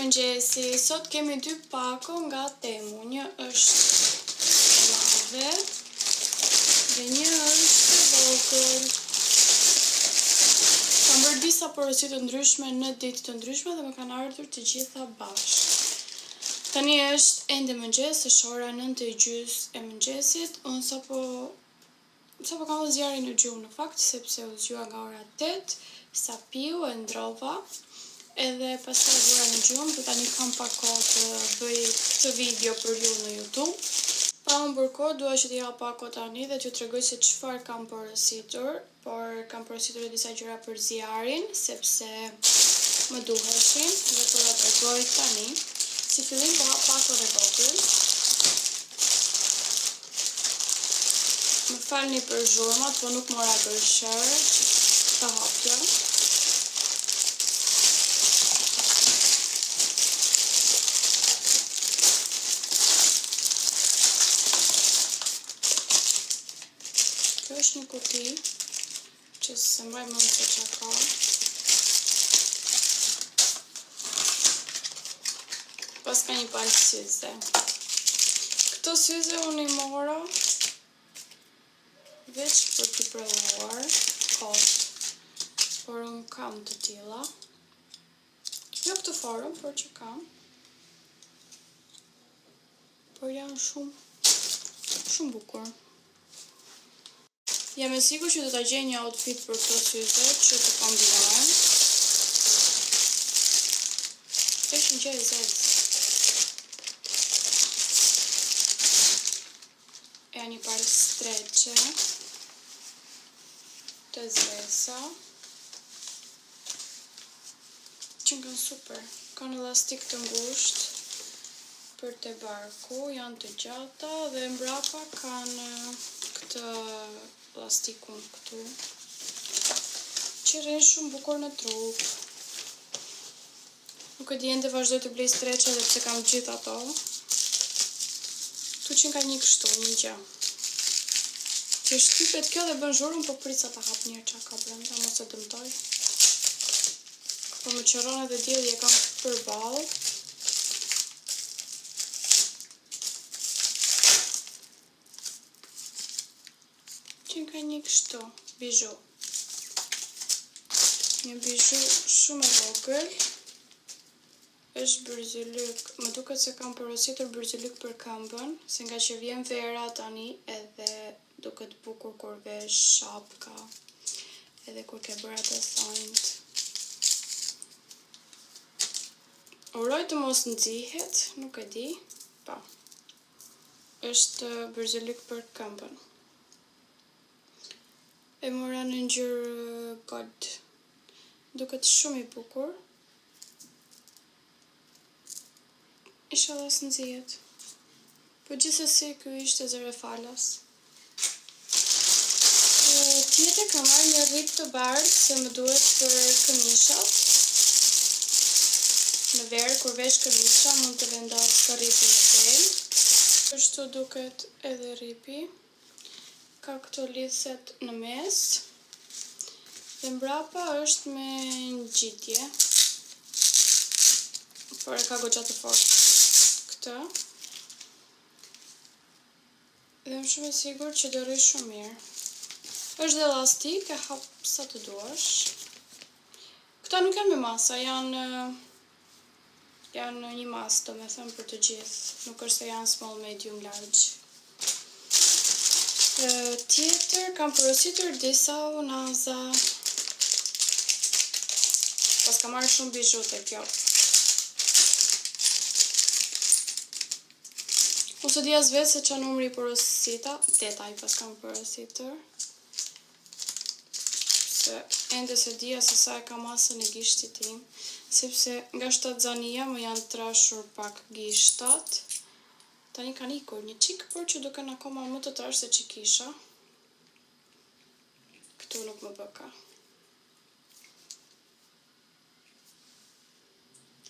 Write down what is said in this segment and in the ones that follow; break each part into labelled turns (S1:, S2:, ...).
S1: Mirëmëngjesi, sot kemi dy pako nga Temu. Një është madhe dhe një është vogël. Kam bërë disa porosi të ndryshme në ditë të ndryshme dhe më kanë ardhur të gjitha bashkë. Tani është ende mëngjes, është ora 9:30 e mëngjesit. Unë sapo kam zjarrin në gjumë në fakt, sepse u zgjua nga ora 8, sa piu e ndrova. Edhe pastaj vura në gjumë, dhe tani kam pak kohë të bëj këtë video për ju në YouTube. Pa unë bërë kohë, dua që t'ja pak kohë tani dhe t'ju tregoj se çfarë kam porositur, por kam porositur disa gjëra për zjarrin, sepse më duheshin dhe po t'ja tregoj tani. Si fillim po hap pakon e vogël. Më falni për zhurmat, po nuk mora gërshër, ta hapja. Kjo është një kuti që se mbaj mend se çka ka. Pas ka një palë syze. Këto syze unë i mora veç për t'i provuar kot. Por unë kam të tilla. Jo këtë formë, por që kam. Por janë shumë bukur. Jam e sigurt që do ta gjej një outfit për këto syze që të kombinojnë. Është një gjë e zezë. Ja një palë streqe të zeza që kanë super. Kanë elastik të ngushtë për te barku, janë të gjata dhe mbrapa kanë këtë elastikun këtu që rrin shumë bukur në trup. Nuk e di ende vazhdoj të blej streqe dhe pse kam gjithë ato. Tu që ka një kështu, një gjë. Që shtypet kjo dhe bën zhurmë, po prit sa ta hap njërë qa ka brenda, mos e dëmtoj. Po më qëron edhe dielli e kam përballë. Që ka një kështu, bizhu. Një bizhu shumë e vogël. Është bërzylyk, më duket se kam porositur bërzylyk për këmbën, se nga që vjen vera tani edhe duket bukur kur vesh shapka, edhe kur ke bërë atë thonjt. Uroj të mos nxihet, nuk e di, po. Është bërzylyk për këmbën. E mora në ngjyrë gold. Duket shumë i bukur. Inshallah së nxihet. Po gjithsesi ky ishte zëre falas. Tjetër kam marrë një rrip të bardhë se më duhet për këmishat. Në verë kur vesh këmisha mund të vendos rripin në del. Kështu duket edhe rripi. Ka këto lidhet në mes. Dhe mbrapa është me ngjitje. Por e ka goxha të fortë. Këtë. Dhe më shumë e sigurt që do rri shumë mirë. Është dhe elastik, e hap sa të duash. Këta nuk janë me masa, janë një masë, do me thëmë për të gjithë. Nuk është se janë small, medium, large. Tjetër, kam porositur disa unaza. Pas kam marrë shumë bizhu të kjo. Ose di as vetë se që numri i porosita, 8 ai pas kam porositur. Se ende se dia se sa e ka masën e gishtit tim, sepse nga 7 zania më janë trashur pak gishtat. Tani kanë ikur një qik, por që duken akoma më të trash se që kisha. Këtu nuk më bëka.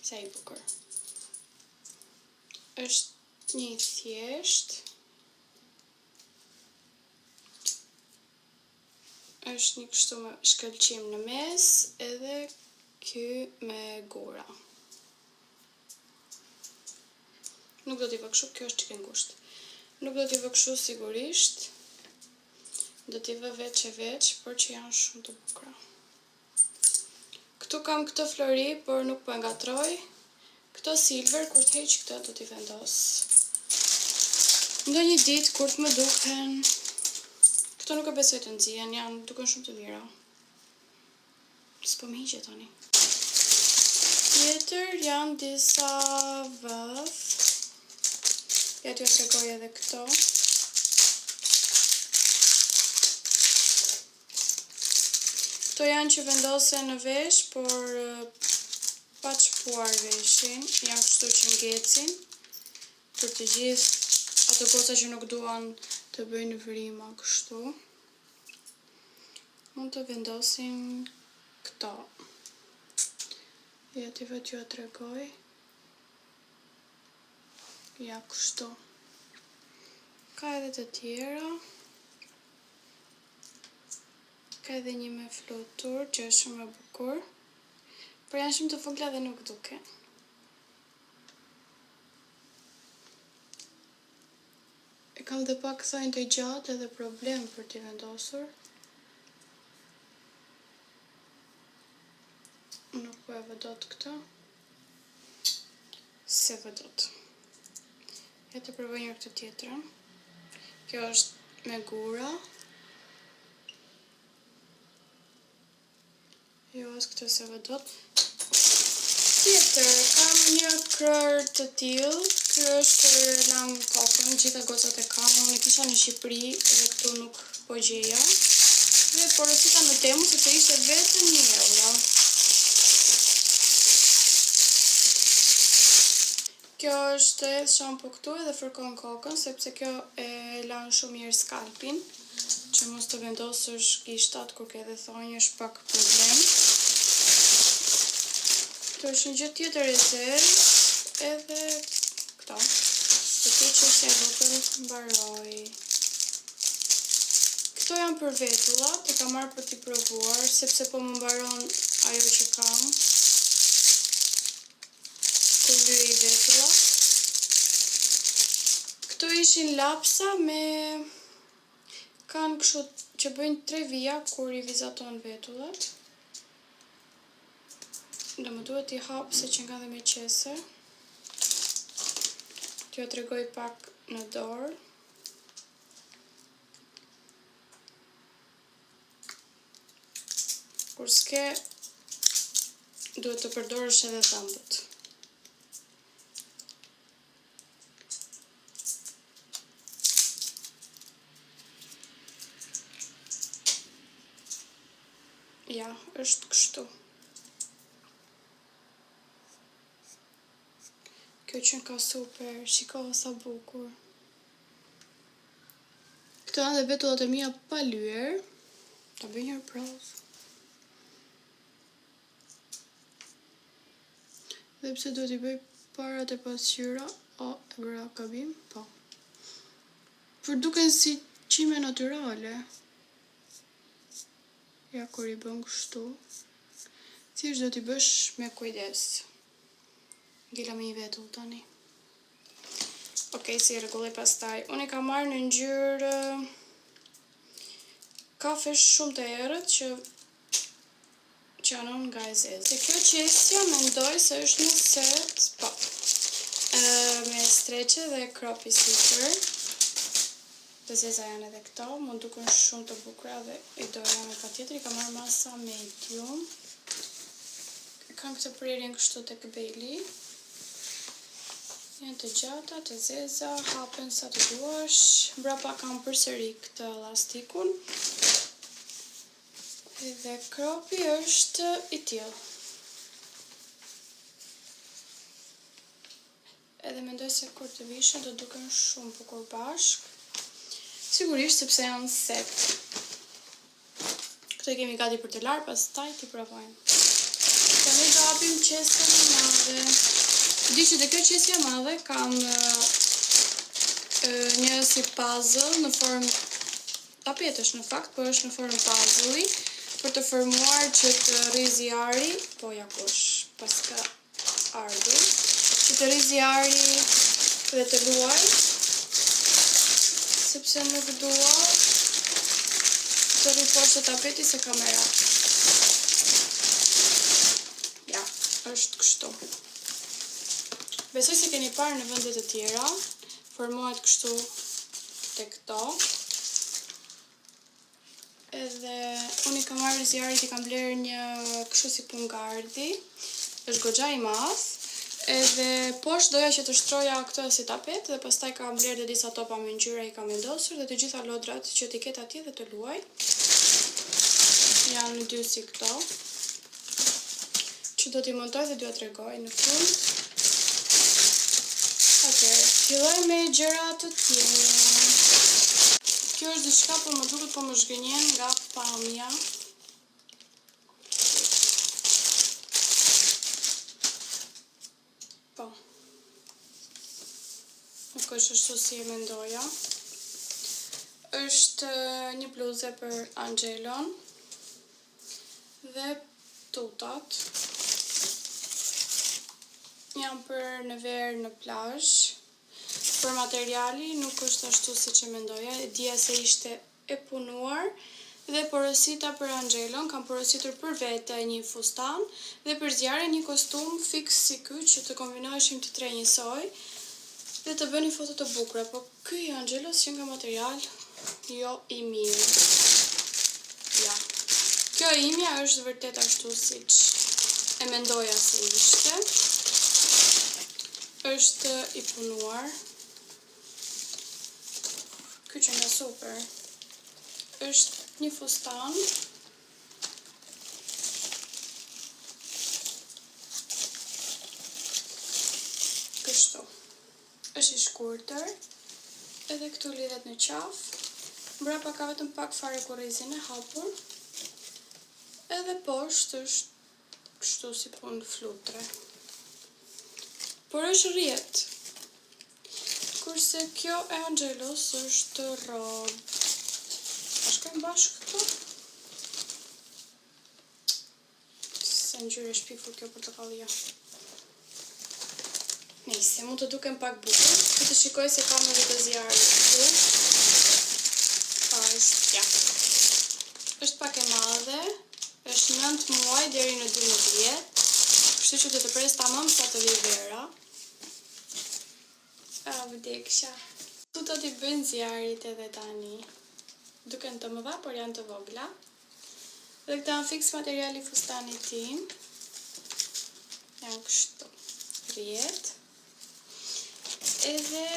S1: Sa i bukur. Është një thjesht. Është një kështu me shkëlqim në mes, edhe ky me gura. Nuk do t'i vë kështu, kjo është çike ngushtë. Nuk do t'i vë kështu sigurisht. Do t'i vë veç e veç, por që janë shumë të bukura. Këtu kam këtë flori, por nuk po e ngatroj. Këto silver, kur t'heq këtë, do t'i vendos. Ndonjë ditë, kur t'më duken... Këto nuk e besoj të nxjihen, janë duken shumë të mira. S'po më hiqe tani. Tjetër janë disa vëth. Ja t'ju tregoj edhe këto. Këto janë që vendosen në vesh, por pa çpuar veshin, janë kështu që ngecin. Për të gjithë ato goca që nuk duan të bëjnë vrima kështu. Mund të vendosin këto. Ja t'ju tregoj. Ja kështu. Ka edhe të tjera. Ka edhe një me flutur që është shumë e bukur. Por janë shumë të vogla dhe nuk duken. E kam dhe pak thonjë të gjatë edhe problem për t'i vendosur. Nuk po e vëdot këta. Se vëdot. E të provoj një këtë tjetërën. Kjo është me gura. Jo, as këtë se vëdot. Tjetër, kam një krër të tillë. Ky është për lang kokën, gjitha gocat e kam. Unë e kisha në Shqipëri dhe këtu nuk po gjeja. Dhe porosita në temu sepse ishte vetëm €1. Kjo është edhe shampo këtu edhe fërkon kokën, sepse kjo e lan shumë mirë skalpin, që mos të vendosësh gishtat kur ke dhe thonjë është pak problem. Këtu është një gjë tjetër e zezë, edhe këto. Të ty që se vëkër mbaroj. Këto janë për vetullat, e kam marrë për t'i provuar, sepse po më mbaron ajo që kam. Të lyej vetullat. Këto ishin lapsa me... Kanë kështu që bëjnë 3 vija kur i vizaton vetullat. Do më duhet i hap se që nga dhe me qese. T'ju tregoj pak në dorë. Kur s'ke, duhet të përdorësh edhe dhëmbët. Ja, është kështu. Kjo që ka super, shiko sa bukur. Këto janë dhe vetullat e mia pa lyer. Ta bëj një provë. Dhe pse duhet i bëj parat e pasqyra, e bëra gabim, po. Për duken si qime natyrale. Ja kur i bën kështu. Thjesht do t'i bësh me kujdes. Ngela me një vetull tani. Okej, si rregull e pastaj. Unë i kam marrë në ngjyrë kafe shumë të errët që qanon nga e zezë. Se kjo qesja mendoj se është një set, po, me streqe dhe kropi slipper. Të zeza janë edhe këto, më duken shumë të bukura dhe i doja me patjetër. I kam marrë masa medium. Kam këtë prerjen kështu tek beli. Janë të gjata, të zeza, hapen sa të duash. Mbrapa kam përsëri këtë elastikun. Dhe kropi është i tillë. Edhe mendoj se kur të vishin do duken shumë bukur bashk. Sigurisht sepse janë set. Këto i kemi gati për të larë, pastaj t'i provojmë. Tani do hapim qesën e madhe. Di që të kjo qesja madhe kam një si puzzle në formë tapetësh në fakt, por është në formë puzzle-i për të formuar që të rrizi ari, po ja kush pas ka ardhur, që të rrizi ari dhe të luaj, sepse nuk dua të rri poshtë tapeti se kamera. Ja, është kështu. Besoj se keni parë në vendet e tjera, formohet kështu te këto. Edhe unë i kam marrë zjarit, i kam blerë një kështu si pungardi, është goxha i madh, edhe poshtë doja që të shtroja këtë si tapet dhe pastaj kam blerë dhe disa topa me ngjyra i kam vendosur dhe të gjitha lodrat që t'i ketë atje dhe të luaj. Janë dy si këto, që do t'i montoj dhe t'ju tregoj në fund. Atëherë, filloj me gjëra të tjera. Kjo është diçka po më duket po më zhgënjen nga pamja. Po. Nuk është ashtu si e mendoja. Është një bluzë për Angelon dhe tutat. Janë për në verë në plazh. Për materiali nuk është ashtu si që mendoja, dija se ishte e punuar dhe porosita për Angelon, kam porositur për vete një fustan dhe për zjarre një kostum fix si ky që të kombinoheshim të tre njësoj dhe të bëni foto të bukura, po ky i Angelos që nga material jo i mirë. Ja. Kjo imja është vërtet ashtu siç e mendoja se ishte. Është i punuar. Ky që nga super, është një fustan, kështu, është i shkurtër, edhe këtu lidhet në qafë, mbrapa ka vetëm pak fare kurrizin e hapur, edhe poshtë është kështu si punë flutre. Por është rjetë. Kurse kjo e Angelos është rob. A shkojmë bashkë këto? Se ngjyrë shpifur kjo portokallia. Nice, mund të duken pak bukur. Këtë shikoj se kam edhe të zjarrit këtu. Është, ja. Është pak e madhe. Është 9 muaj deri në 12. Kështu që do të pres tamam sa të vi vera. Vdeksha. Tutat i bëjnë zjarit edhe tani. Duken të mëdha, por janë të vogla. Dhe këta janë fix materiali fustanit tim. Janë kështu. Rjet. Edhe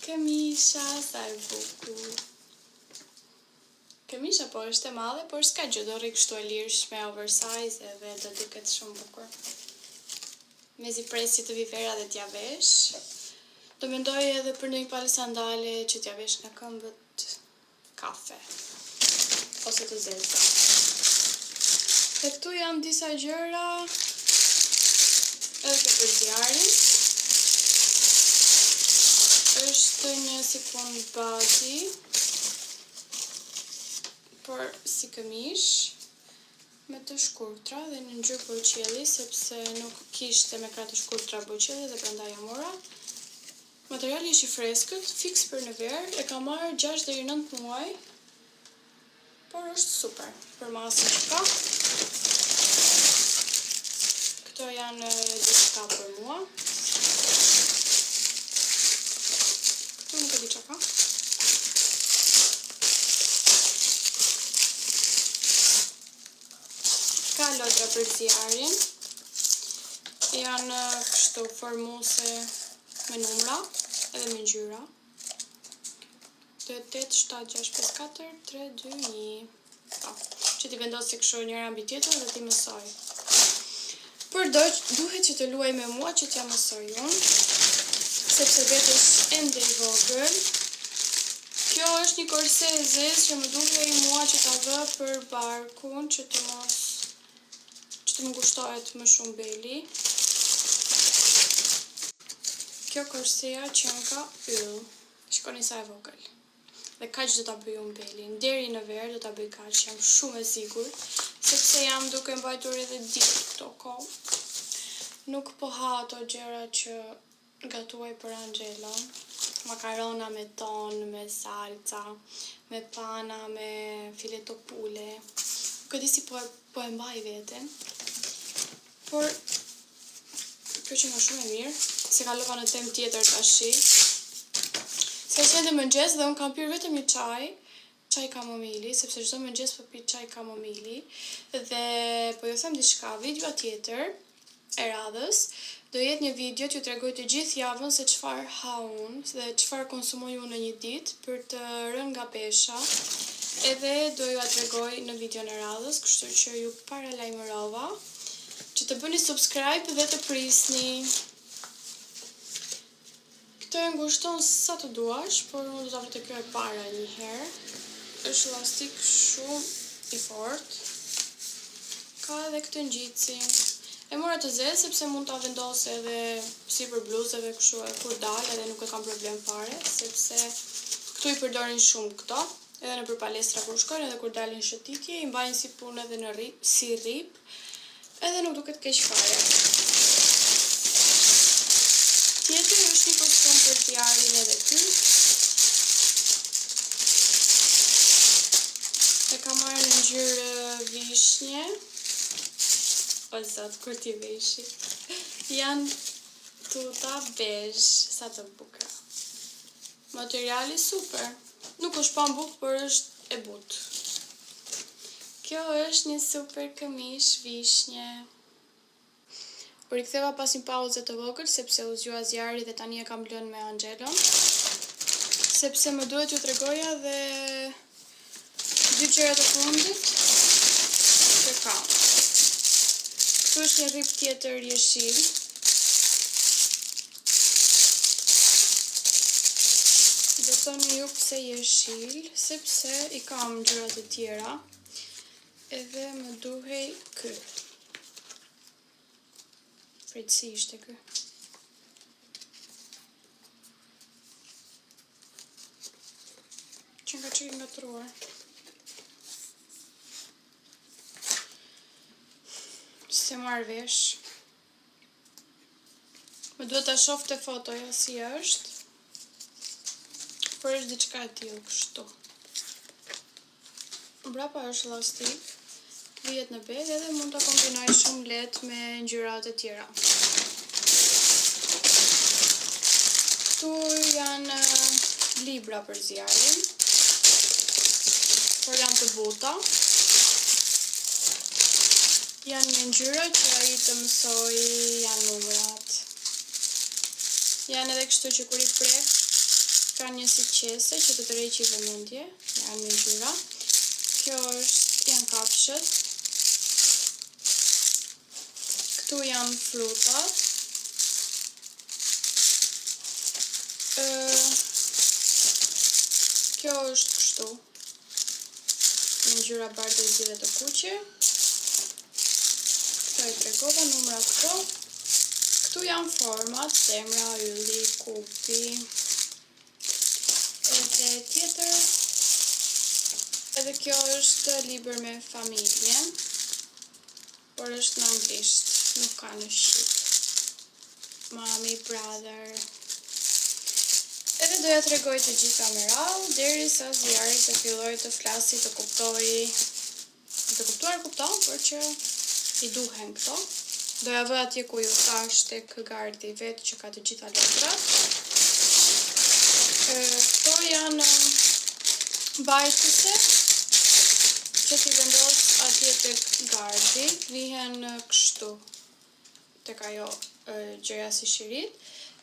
S1: këmisha, sa e bukur. Këmisha po është e madhe, por s'ka gjë, do rri kështu e lirshme, oversize edhe do duket shumë bukur. Mezi presi të vi vera dhe t'ja vesh. Do mendoj edhe për një palë sandale që t'ja vesh nga këmbët kafe, ose të zeza. Dhe këtu janë disa gjëra, edhe kjo për zjarin. Është një si punë body, por si këmish, me të shkurtra dhe në ngjyrë boqelli, sepse nuk kishte me krah të shkurtra boqelli dhe prandaj ja mora. Materiali është i freskët, fix për në verë, e ka marrë 6 deri 9 muaj, por është super, për masën që ka. Këto janë diçka për mua. Këtu nuk e di që ka. Ka lodra për zjarin. Janë kështu formuse me numra edhe me ngjyra. 8, 7, 6, 5, 4, 3, 2, 1. Që ti vendosi kështu njëra mbi tjetrën dhe ti mësoj. Por duhet që të luaj me mua që t'ja mësoj unë, sepse vetë është ende i vogël. Kjo është një korse e zezë që më duhej mua që ta vë për barkun, që të më ngushtohet më shumë beli. Kjo korseja që nga yll. Shikoni sa e vogël. Dhe kaq do ta bëj unë belin. Deri në verë do ta bëj kaq, jam shumë e sigurt, sepse jam duke mbajtur edhe ditë këto kohë. Nuk po ha ato gjëra që gatuaj për Angelon. Makarona me ton, me salca, me pana, me fileto pule. Nuk e di si po e mbaj veten. Por kjo që nga shumë e mirë, se kalova në temë tjetër tashi. Se është ende mëngjes dhe unë kam pirë vetëm një çaj kamomili, sepse çdo mëngjes po pi çaj kamomili dhe po ju them diçka, videoa tjetër e radhës do jetë një video që t'rregoj të gjithë javën se çfarë ha unë dhe çfarë konsumoj unë në një ditë për të rënë nga pesha. Edhe do ju t'rregoj në videon e radhës, kështu që ju paralajmërova që të bëni subscribe dhe të prisni. Këtë e ngushton sa të duash, por unë do t'avë të kjo e para një herë. Është lastik shumë i fort. Ka edhe këtë ngjitsin. E mora të zezë sepse mund ta vendos edhe sipër bluzave kështu e kur dal edhe nuk e kam problem fare, sepse këtu i përdorin shumë këto, edhe nëpër palestra kur shkojnë edhe kur dalin shëtitje, i mbajnë si punë edhe në si rip, edhe nuk duket keq fare. Tjetër është një kostum për zjarin edhe ky. E kam marrë në ngjyrë vishnje. O zot, kur ti veshi. Janë tuta bezh, sa të bukura. Materiali super. Nuk është pambuk, por është e butë. Kjo është një super këmish vishnje. U riktheva pas një pauze të vogël sepse u zgjua zjarri dhe tani e kam lënë me Angelon. Sepse më duhet t'ju tregoja dhe dy gjërat e fundit që kam. Këtu është një rip tjetër jeshil. Do thoni ju pse jeshil, sepse i kam ngjyrat e tjera. Edhe më duhej ky. Pritësi ishte ky. Që nga që i ngatruar. Se marrë vesh. Më duhet ta shoh te fotoja si është. Por është diçka e tillë kështu. Mbrapa është elastik. Vihet në bedh edhe mund ta kombinoj shumë lehtë me ngjyrat e tjera. Këtu janë libra për zjarrin, por janë të buta. Janë me ngjyra që ai të mësoj, janë numrat. Janë edhe kështu që kur i prek, kanë një si qese që të tërheqi vëmendje, janë me ngjyra. Kjo është, janë kafshët. Këtu janë frutat. Kjo është kështu. Në ngjyra bardhëzi dhe të kuqe. Këto i tregova numrat këto. Këtu janë format, zemra, ylli, kupi. Edhe tjetër. Edhe kjo është libër me familjen. Por është në anglisht. Nuk ka në shqip. Mami, brother. Edhe doja t'rregoj të gjitha me radhë, derisa zjarri të filloj të flasi, të kuptoj. Të kupton, por që i duhen këto. Doja vë atje ku ju thash tek gardi vetë që ka të gjitha letrat. Këto janë mbajtëse që t'i vendos atje tek gardi, vihen kështu tek ajo gjëja si shirit,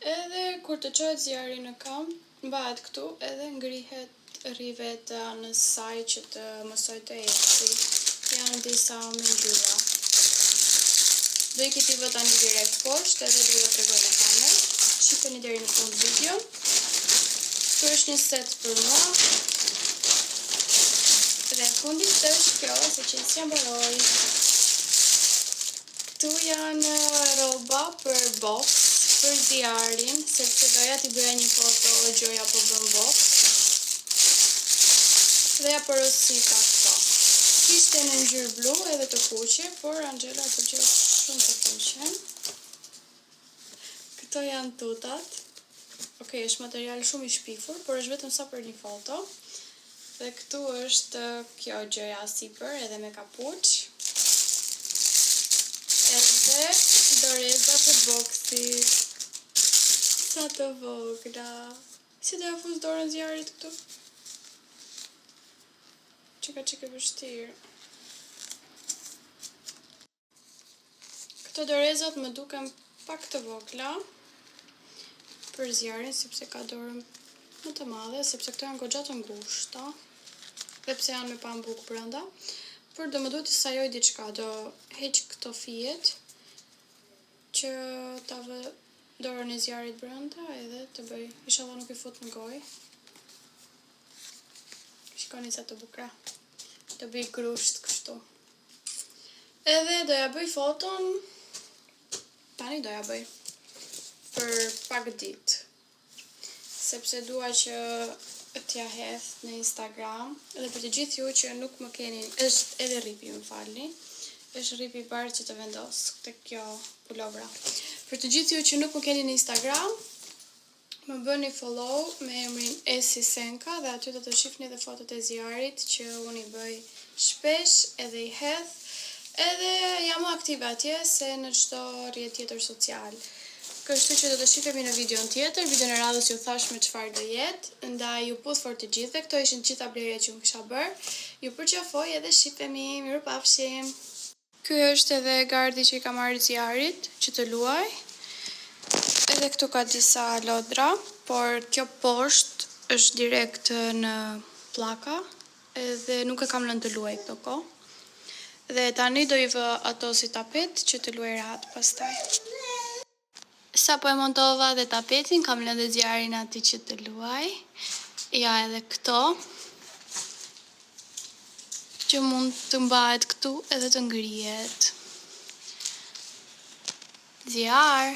S1: edhe kur të çohet zjarri në kam, mbahet këtu edhe ngrihet riveta në saj që të mësoj të eci. Janë disa me ngjyra. Do i kiti vë tani direkt poshtë edhe do t'ju tregoj në kamer. Shikoni deri në fund video. Këtu është një set për mua. Dhe fundit është kjo, se që s'jam baroj. Këtu janë roba për box, për zjarrin, sepse doja t'i bëja një foto gjoja po bën box. Dhe ja porosita këto. Kishte në ngjyrë blu edhe të kuqe, por Angela pëlqeu shumë të kuqen. këto janë tutat. Okej, është material shumë i shpifur, por është vetëm sa për një foto. Dhe këtu është kjo gjëja sipër edhe me kapuç. Edhe dorezat e boksit. Sa të vogla. Si do ja fus dorën zjarit këtu? Çika vështirë. Këto dorezat më duken pak të vogla për zjarin, sepse ka dorën më të madhe, sepse këto janë goxha të ngushta, dhe pse janë me pambuk brenda. Por do më duhet të sajoj diçka, do heq këto fijet që ta vë dorën e zjarit brenda edhe të bëj, inshallah nuk i fut në gojë. Shikoni sa të bukra. Të bëj grusht kështu. Edhe do ja bëj foton, tani do ja bëj, për pak ditë. Sepse dua që t'ja hedh në Instagram, edhe për të gjithë ju që nuk më keni, është edhe rripi, më falni, është rripi i parë që të vendos të kjo pulovra. Për të gjithë ju që nuk më keni në Instagram, më bëni follow me emrin Esi Senka dhe aty do të shihni edhe fotot e zjarit që unë i bëj shpesh edhe i hedh, edhe jam aktive atje se në çdo rrjet tjetër social. Kështu që do të shihemi në videon tjetër, videon e radhës ju thash me çfarë do jetë, ndaj ju puth for të gjithëve, këto ishin të gjitha blerjet që unë kisha bërë. Ju përqafoj edhe shihemi, mirupafshim. Ky është edhe gardi që i ka marrë zjarit që të luaj. Edhe këtu ka disa lodra, por kjo poshtë është direkt në pllaka, edhe nuk e kam lënë të luaj këto kohë. Dhe tani do i vë ato si tapet që të luaj rehat pastaj. Sa po e montova dhe tapetin, kam lënë dhe zjarin aty që të luaj. Ja edhe këto, që mund të mbahet këtu edhe të ngrihet. Zjar!